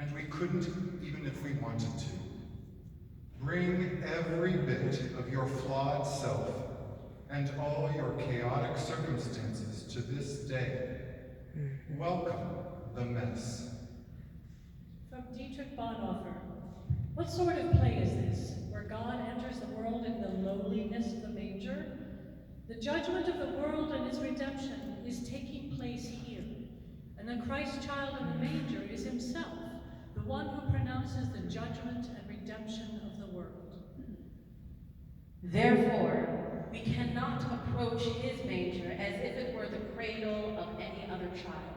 and we couldn't even if we wanted to. Bring every bit of your flawed self and all your chaotic circumstances to this day. Welcome the mess. From Dietrich Bonhoeffer. What sort of play is this, where God enters the world in the lowliness of the manger? The judgment of the world and its redemption is taking place here, and the Christ child in the manger is himself, the one who pronounces the judgment and redemption of the world. Therefore, we cannot approach his manger as if it were the cradle of any other child.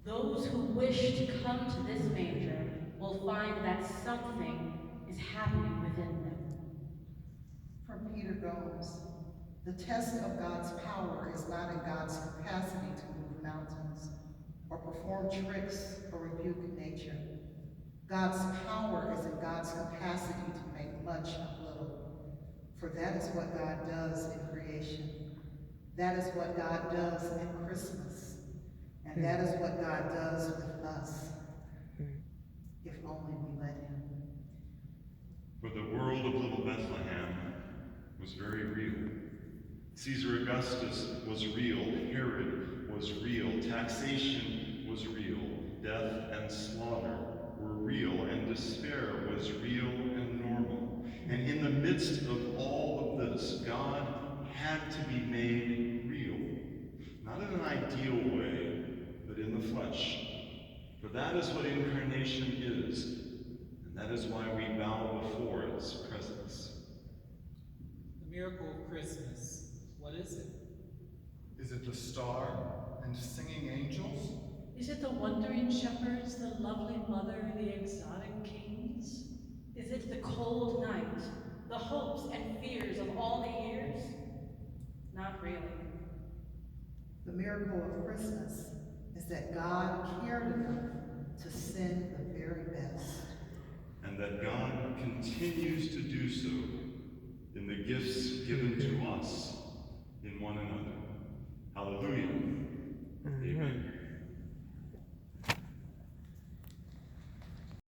Those who wish to come to this manger will find that something is happening within them. From Peter Gomes, the test of God's power is not in God's capacity to move mountains or perform tricks or rebuke nature. God's power is in God's capacity to make much of little. For that is what God does in creation. That is what God does at Christmas. And that is what God does with us, if only we let him. For the world of little Bethlehem was very real. Caesar Augustus was real, Herod was real, taxation was real, death and slaughter were real, and despair was real and normal. And in the midst of all of this, God had to be made real. Not in an ideal way, but in the flesh. For that is what incarnation is, and that is why we bow before its presence. The miracle of Christmas, what is it? Is it the star and singing angels? Is it the wondering shepherds, the lovely mother, the exotic kings? Is it the cold night, the hopes and fears of all the years? Not really. The miracle of Christmas is that God cared enough to send the very best. And that God continues to do so in the gifts given to us in one another. Hallelujah.